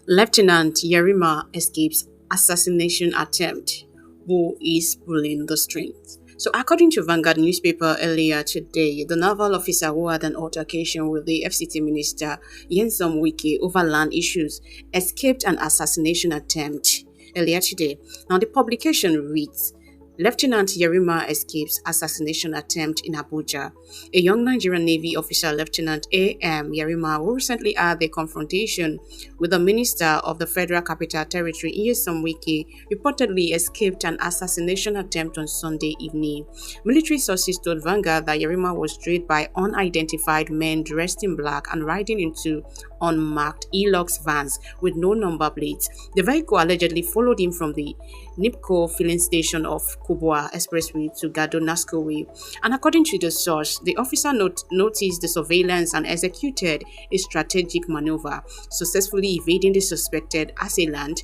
Lieutenant Yerima escapes assassination attempt. Who is pulling the strings? So, according to Vanguard newspaper earlier today, the naval officer who had an altercation with the FCT minister Nyesom Wike over land issues escaped an assassination attempt earlier today. Now, the publication reads, Lieutenant Yerima escapes assassination attempt in Abuja. A young Nigerian Navy officer, Lieutenant A.M. Yerima, who recently had a confrontation with the Minister of the Federal Capital Territory, Nyesom Wike, reportedly escaped an assassination attempt on Sunday evening. Military sources told Vanguard that Yerima was trailed by unidentified men dressed in black and riding into unmarked Hilux vans with no number plates. The vehicle allegedly followed him from the NIPCO Filling Station of Kubwa Expressway to Gado Nasco Way. And according to the source, the officer noticed the surveillance and executed a strategic maneuver, successfully evading the suspected assailant.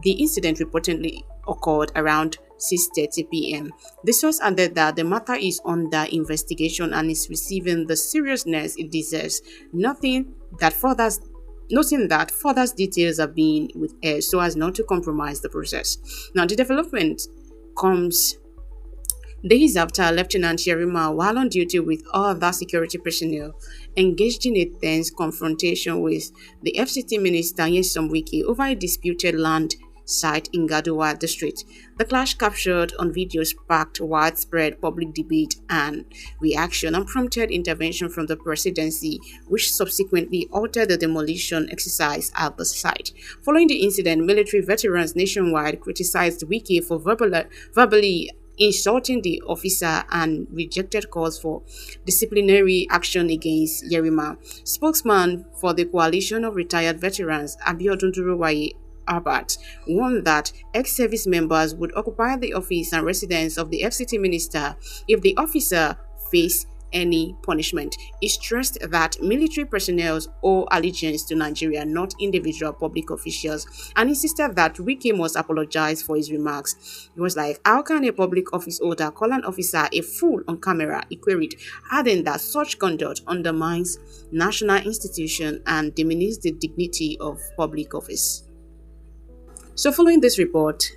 The incident reportedly occurred around 6:30 p.m. The source added that the matter is under investigation and is receiving the seriousness it deserves. Noting that further details are being withheld so as not to compromise the process. Now, the development comes days after Lieutenant Yerima, while on duty with other security personnel, engaged in a tense confrontation with the FCT minister Nyesom Wike over a disputed land site in Gadowa district. The clash captured on video sparked widespread public debate and reaction and prompted intervention from the presidency, which subsequently altered the demolition exercise at the site. Following the incident, military veterans nationwide criticized Wike for verbally insulting the officer and rejected calls for disciplinary action against Yerima. Spokesman for the Coalition of Retired Veterans, Abiodun Albert, warned that ex-service members would occupy the office and residence of the FCT minister if the officer faced any punishment. He stressed that military personnel owe allegiance to Nigeria, not individual public officials, and insisted that Wike must apologize for his remarks. He was like, how can a public office holder call an officer a fool on camera? He queried, adding that such conduct undermines national institution and diminishes the dignity of public office. So following this report,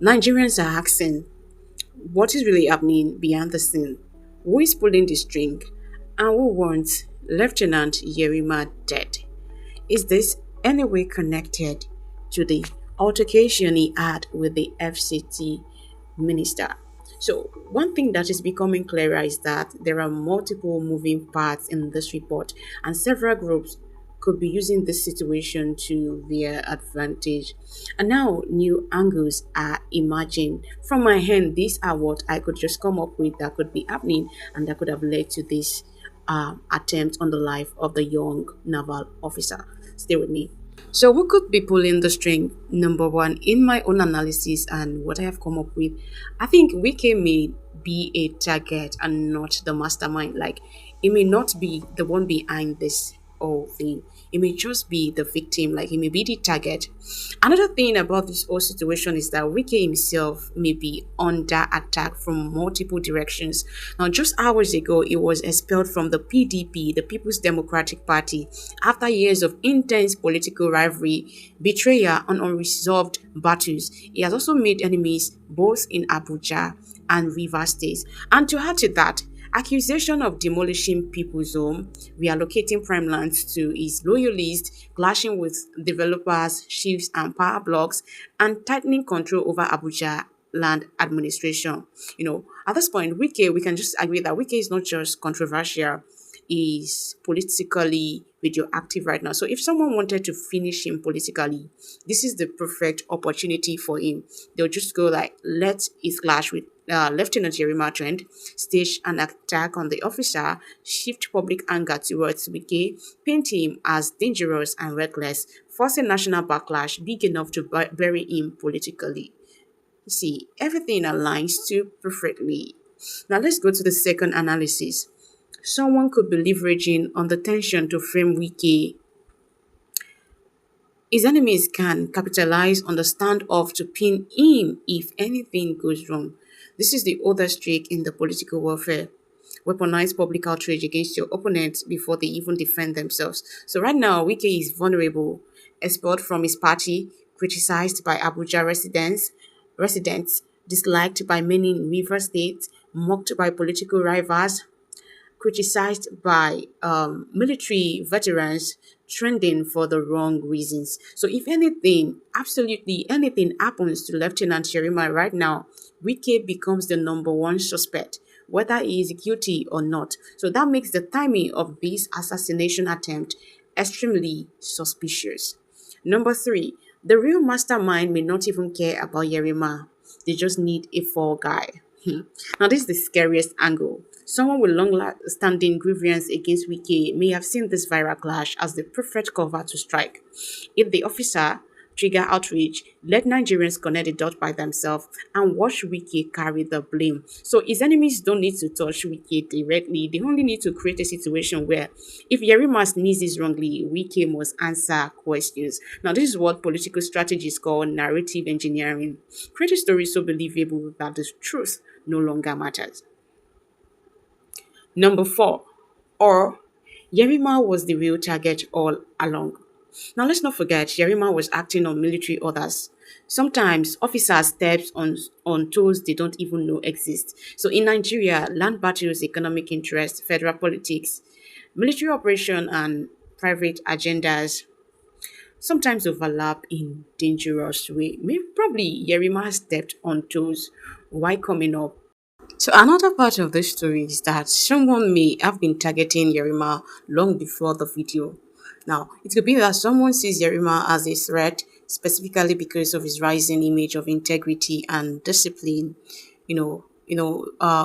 Nigerians are asking, what is really happening behind the scene? Who is pulling the string? And who wants Lieutenant Yerima dead? Is this any way connected to the altercation he had with the FCT minister? So one thing that is becoming clearer is that there are multiple moving parts in this report, and several groups could be using this situation to their advantage. And now new angles are emerging. From my hand, these are what I could just come up with that could be happening and that could have led to this attempt on the life of the young naval officer. Stay with me. So who could be pulling the string? Number one, in my own analysis and what I have come up with, I think Wike may be a target and not the mastermind. Like, it may not be the one behind this whole thing. It may just be the victim, like he may be the target. Another thing about this whole situation is that Wike himself may be under attack from multiple directions. Now, just hours ago, he was expelled from the PDP, the People's Democratic Party, after years of intense political rivalry, betrayal, and unresolved battles. He has also made enemies both in Abuja and Rivers State. And to add to that, accusation of demolishing people's home, reallocating prime lands to his loyalists, clashing with developers, chiefs, and power blocks, and tightening control over Abuja land administration. At this point, we can just agree that Wike is not just controversial, is politically radioactive right now. So if someone wanted to finish him politically, this is the perfect opportunity for him. They'll just go like, let it clash with Lieutenant Yerima trend, stage an attack on the officer, shift public anger towards Wike, paint him as dangerous and reckless, force a national backlash big enough to bury him politically. See, everything aligns too perfectly. Now let's go to the second analysis. Someone could be leveraging on the tension to frame Wike. His enemies can capitalize on the standoff to pin him if anything goes wrong. This is the other streak in the political warfare. Weaponize public outrage against your opponents before they even defend themselves. So right now, Wike is vulnerable. expelled from his party, criticized by Abuja residents, disliked by many in River State, mocked by political rivals, criticized by military veterans, trending for the wrong reasons. So, if anything, absolutely anything happens to Lieutenant Yerima right now, Wike becomes the number one suspect, whether he is guilty or not. So, that makes the timing of this assassination attempt extremely suspicious. Number three, the real mastermind may not even care about Yerima. They just need a fall guy. Now, this is the scariest angle. Someone with long-standing grievance against Wike may have seen this viral clash as the perfect cover to strike. If the officer trigger outrage, let Nigerians connect the dot by themselves and watch Wike carry the blame. So his enemies don't need to touch Wike directly. They only need to create a situation where if Yerima sneezes wrongly, Wike must answer questions. Now, this is what political strategists call narrative engineering. Create a story so believable that the truth no longer matters. Number four, or Yerima was the real target all along. Now let's not forget Yerima was acting on military orders. Sometimes officers step on toes they don't even know exist. So in Nigeria, land battles, economic interest, federal politics, military operation and private agendas sometimes overlap in dangerous way. Maybe probably Yerima stepped on toes while coming up. So another part of this story is that someone may have been targeting Yerima long before the video. Now, it could be that someone sees Yerima as a threat specifically because of his rising image of integrity and discipline.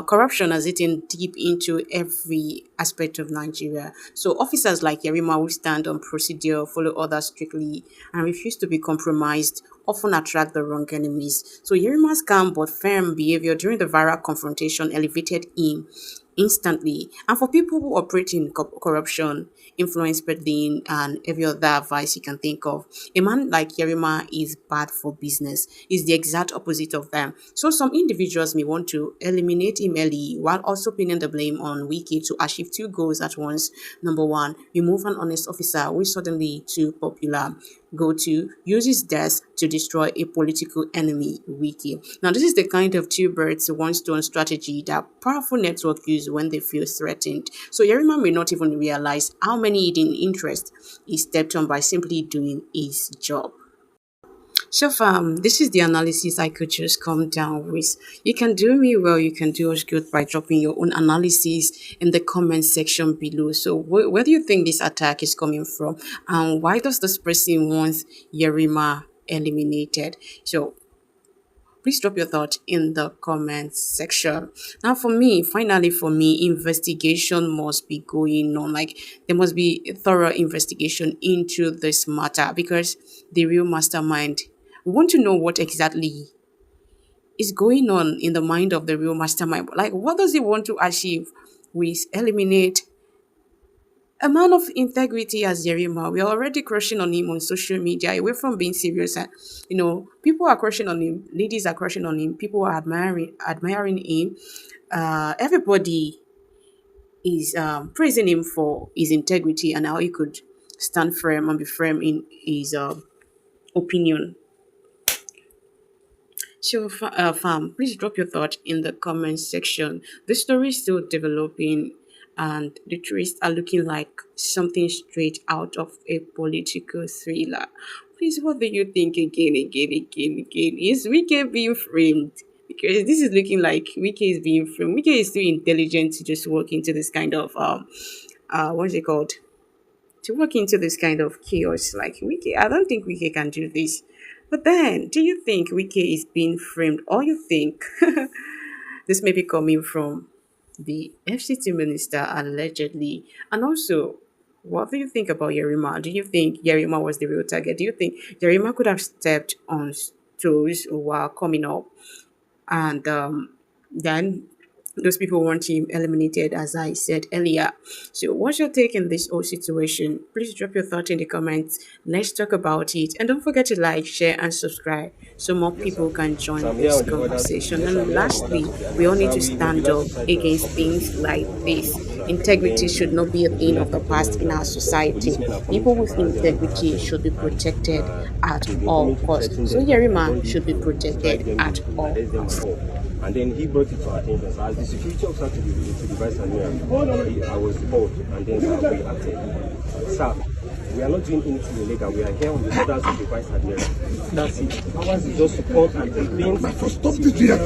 Corruption has eaten deep into every aspect of Nigeria. So officers like Yerima who stand on procedure, follow orders strictly, and refuse to be compromised often attract the wrong enemies. So Yerima's calm but firm behavior during the viral confrontation elevated him instantly. And for people who operate in corruption, influence peddling, and every other advice you can think of, a man like Yerima is bad for business. Is the exact opposite of them. So some individuals may want to eliminate him early while also pinning the blame on Wiki to achieve two goals at once. Number one, remove an honest officer who is suddenly too popular. Go to use his death to destroy a political enemy, Wiki. Now, this is the kind of two birds, one stone strategy that powerful network use when they feel threatened. So Yerima may not even realize how many hidden interests he stepped on by simply doing his job. So far, this is the analysis I could just come down with. You can do me well, you can do us good by dropping your own analysis in the comment section below. So where do you think this attack is coming from? And why does this person want Yerima eliminated? So please drop your thoughts in the comment section. Now, finally, for me, investigation must be going on. Like, there must be a thorough investigation into this matter because the real mastermind, we want to know what exactly is going on in the mind of the real mastermind. Like, what does he want to achieve with eliminate a man of integrity as Yerima? We are already crushing on him on social media, away from being serious. And people are crushing on him, ladies are crushing on him, people are admiring him. Everybody is praising him for his integrity and how he could stand firm and be firm in his opinion. So, fam, please drop your thought in the comment section. The story is still developing, and the twists are looking like something straight out of a political thriller. Please, what do you think again? Is Wike being framed? Because this is looking like Wike is being framed. Wike is too intelligent to just walk into this kind of what's it called? To walk into this kind of chaos. Like Wike, I don't think Wike can do this. But then, do you think Wike is being framed, or you think this may be coming from the FCT minister allegedly? And also, what do you think about Yerima? Do you think Yerima was the real target? Do you think Yerima could have stepped on toes while coming up and then those people want him eliminated, as I said earlier. So, what's your take in this whole situation? Please drop your thought in the comments. Let's talk about it. And don't forget to like, share, and subscribe so more Yes, sir. people can So join I'm here this on the orders. conversation. Yes, I'm And here on the lastly, orders of the we all need to adversary. stand Mobilize up the side against of things like this. Integrity then should not be a the thing police of the are coming past in our society. policemen are coming People to with harass them and integrity harassing should be and protected at they've been all coming to costs. threaten So them that they Yerima don't should need be to strike protected them, at to all arrest them at costs. all. And then he brought it to our attention. So as the security officer to the vice admiral, I was called and then we acted. Sir, we are not doing anything illegal. We are here on the orders of the vice admiral. That's it. Ours is just to come and defend. Stop this here.